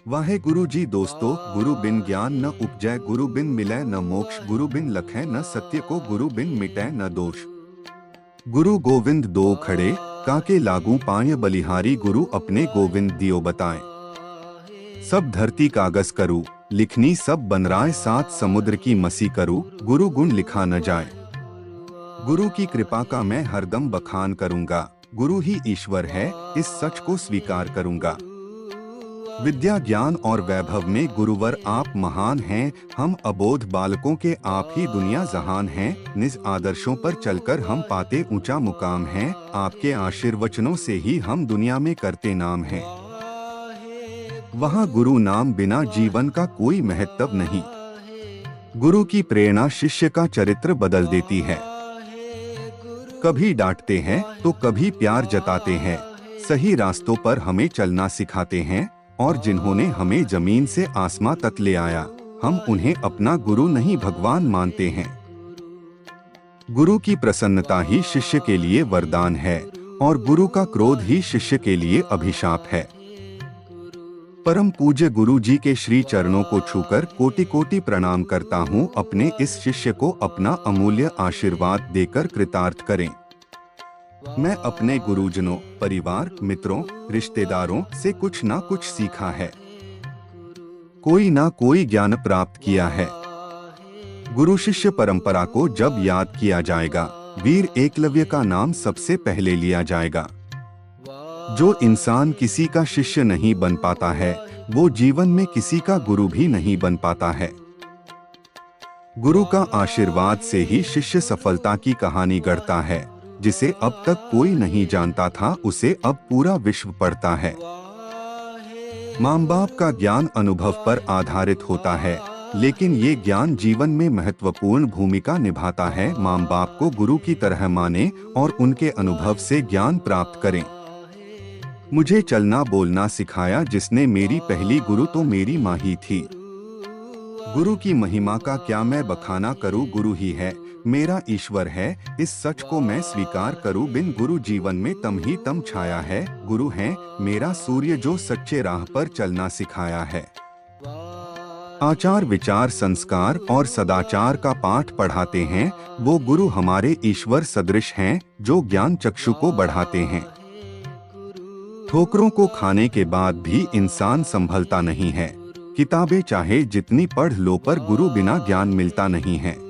वाहे गुरु जी दोस्तों, गुरु बिन ज्ञान न उपजै, गुरु बिन मिलै न मोक्ष, गुरु बिन लखै न सत्य को, गुरु बिन मिटै न दोष। गुरु गोविंद दो खड़े, काके लागू पाय बलिहारी, गुरु अपने गोविंद दियो बताएं। सब धरती कागज करूँ, लिखनी सब बनराय, सात समुद्र की मसी करूँ, गुरु गुण लिखा न जाए। गुरु की कृपा का मैं हरदम बखान करूँगा, गुरु ही ईश्वर है, इस सच को स्वीकार करूँगा। विद्या ज्ञान और वैभव में गुरुवर आप महान हैं, हम अबोध बालकों के आप ही दुनिया जहान हैं। निज आदर्शों पर चलकर हम पाते ऊंचा मुकाम हैं, आपके आशीर्वचनों से ही हम दुनिया में करते नाम हैं। वहाँ गुरु नाम बिना जीवन का कोई महत्व नहीं। गुरु की प्रेरणा शिष्य का चरित्र बदल देती है। कभी डांटते हैं तो कभी प्यार जताते हैं, सही रास्तों पर हमें चलना सिखाते हैं, और जिन्होंने हमें जमीन से आसमां तक ले आया, हम उन्हें अपना गुरु नहीं भगवान मानते हैं। गुरु की प्रसन्नता ही शिष्य के लिए वरदान है, और गुरु का क्रोध ही शिष्य के लिए अभिशाप है। परम पूज्य गुरु जी के श्री चरणों को छूकर कोटि कोटि प्रणाम करता हूँ। अपने इस शिष्य को अपना अमूल्य आशीर्वाद देकर कृतार्थ करें। मैं अपने गुरुजनों, परिवार, मित्रों, रिश्तेदारों से कुछ ना कुछ सीखा है, कोई ना कोई ज्ञान प्राप्त किया है। गुरु शिष्य परंपरा को जब याद किया जाएगा, वीर एकलव्य का नाम सबसे पहले लिया जाएगा। जो इंसान किसी का शिष्य नहीं बन पाता है, वो जीवन में किसी का गुरु भी नहीं बन पाता है। गुरु का आशीर्वाद से ही शिष्य सफलता की कहानी गढ़ता है। जिसे अब तक कोई नहीं जानता था, उसे अब पूरा विश्व पढ़ता है। माँ बाप का ज्ञान अनुभव पर आधारित होता है, लेकिन ये ज्ञान जीवन में महत्वपूर्ण भूमिका निभाता है। माँ बाप को गुरु की तरह माने और उनके अनुभव से ज्ञान प्राप्त करें। मुझे चलना बोलना सिखाया जिसने मेरी पहली गुरु तो मेरी माँ ही थी। गुरु की महिमा का क्या मैं बखाना करूं, गुरु ही है, मेरा ईश्वर है, इस सच को मैं स्वीकार करूं। बिन गुरु जीवन में तम ही तम छाया है, गुरु है मेरा सूर्य जो सच्चे राह पर चलना सिखाया है। आचार विचार संस्कार और सदाचार का पाठ पढ़ाते हैं, वो गुरु हमारे ईश्वर सदृश हैं, जो ज्ञान चक्षु को बढ़ाते हैं। ठोकरों को खाने के बाद भी इंसान संभलता नहीं है। किताबें चाहे जितनी पढ़ लो, पर गुरु बिना ज्ञान मिलता नहीं है।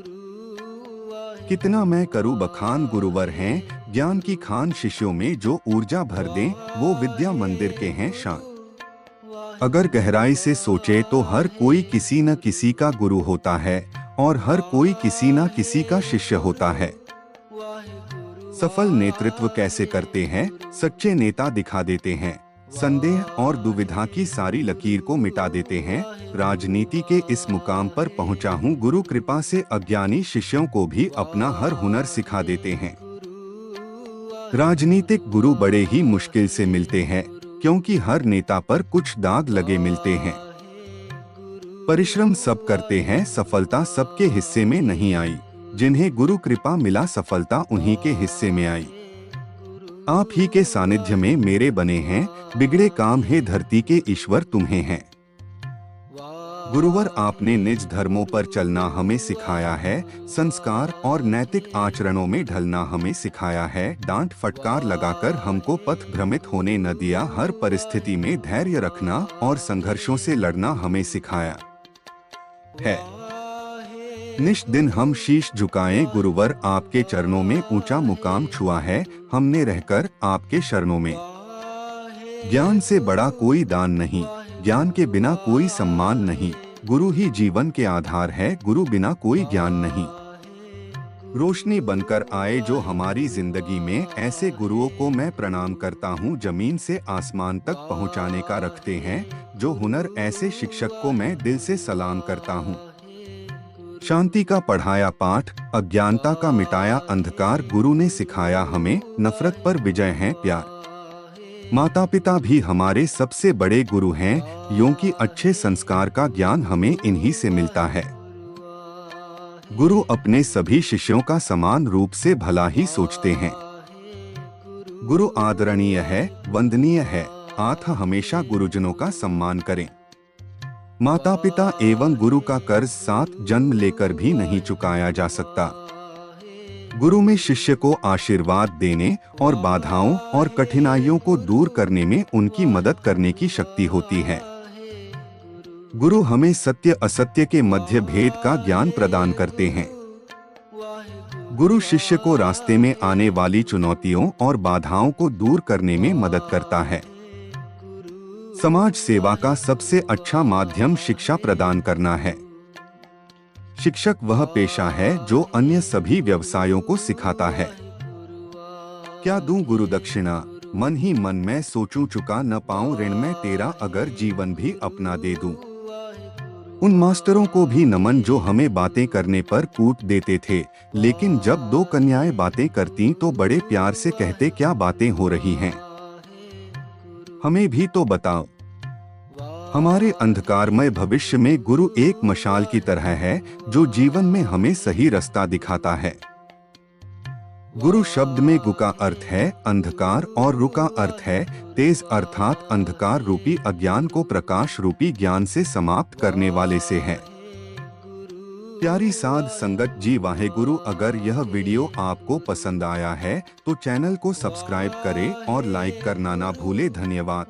कितना मैं करूं बखान, गुरुवर हैं ज्ञान की खान, शिष्यों में जो ऊर्जा भर दें, वो विद्या मंदिर के हैं शान। अगर गहराई से सोचे तो हर कोई किसी न किसी का गुरु होता है, और हर कोई किसी न किसी का शिष्य होता है। सफल नेतृत्व कैसे करते हैं? सच्चे नेता दिखा देते हैं, संदेह और दुविधा की सारी लकीर को मिटा देते हैं। राजनीति के इस मुकाम पर पहुंचा हूं, गुरु कृपा से अज्ञानी शिष्यों को भी अपना हर हुनर सिखा देते हैं। राजनीतिक गुरु बड़े ही मुश्किल से मिलते हैं, क्योंकि हर नेता पर कुछ दाग लगे मिलते हैं। परिश्रम सब करते हैं, सफलता सबके हिस्से में नहीं आई। जिन्हें गुरु कृपा मिला, सफलता उन्हीं के हिस्से में आई। आप ही के सानिध्य में मेरे बने हैं, बिगड़े काम है धरती के ईश्वर तुम्हें हैं। गुरुवर आपने निज धर्मों पर चलना हमें सिखाया है, संस्कार और नैतिक आचरणों में ढलना हमें सिखाया है। डांट फटकार लगाकर हमको पथ भ्रमित होने न दिया, हर परिस्थिति में धैर्य रखना और संघर्षों से लड़ना हमें सिखाया है। निश दिन हम शीश झुकाएं, गुरुवर आपके चरणों में ऊंचा मुकाम छुआ है हमने रहकर आपके शरणों में। ज्ञान से बड़ा कोई दान नहीं, ज्ञान के बिना कोई सम्मान नहीं। गुरु ही जीवन के आधार है, गुरु बिना कोई ज्ञान नहीं। रोशनी बनकर आए जो हमारी जिंदगी में, ऐसे गुरुओं को मैं प्रणाम करता हूँ। जमीन से आसमान तक पहुँचाने का रखते हैं जो हुनर, ऐसे शिक्षक को मैं दिल से सलाम करता हूँ। शांति का पढ़ाया पाठ, अज्ञानता का मिटाया अंधकार, गुरु ने सिखाया हमें नफरत पर विजय है प्यार। माता पिता भी हमारे सबसे बड़े गुरु हैं, यों कि अच्छे संस्कार का ज्ञान हमें इन्हीं से मिलता है। गुरु अपने सभी शिष्यों का समान रूप से भला ही सोचते हैं। गुरु आदरणीय है, वंदनीय है, आप हमेशा गुरुजनों का सम्मान करें। माता पिता एवं गुरु का कर्ज 7 जन्म लेकर भी नहीं चुकाया जा सकता। गुरु में शिष्य को आशीर्वाद देने और बाधाओं और कठिनाइयों को दूर करने में उनकी मदद करने की शक्ति होती है। गुरु हमें सत्य असत्य के मध्य भेद का ज्ञान प्रदान करते हैं। गुरु शिष्य को रास्ते में आने वाली चुनौतियों और बाधाओं को दूर करने में मदद करता है। समाज सेवा का सबसे अच्छा माध्यम शिक्षा प्रदान करना है। शिक्षक वह पेशा है जो अन्य सभी व्यवसायों को सिखाता है। क्या दूं गुरु दक्षिणा, मन ही मन में सोचूं चुका न पाऊं ऋण में तेरा, अगर जीवन भी अपना दे दूं। उन मास्टरों को भी नमन जो हमें बातें करने पर कूट देते थे, लेकिन जब 2 कन्याएं बातें करती तो बड़े प्यार से कहते क्या बातें हो रही हैं, हमें भी तो बताओ। हमारे अंधकारमय भविष्य में गुरु एक मशाल की तरह है जो जीवन में हमें सही रास्ता दिखाता है। गुरु शब्द में गु का अर्थ है अंधकार और रु का अर्थ है तेज, अर्थात अंधकार रूपी अज्ञान को प्रकाश रूपी ज्ञान से समाप्त करने वाले से है। प्यारी साध संगत जी वाहेगुरु। अगर यह वीडियो आपको पसंद आया है तो चैनल को सब्सक्राइब करें और लाइक करना ना भूले। धन्यवाद।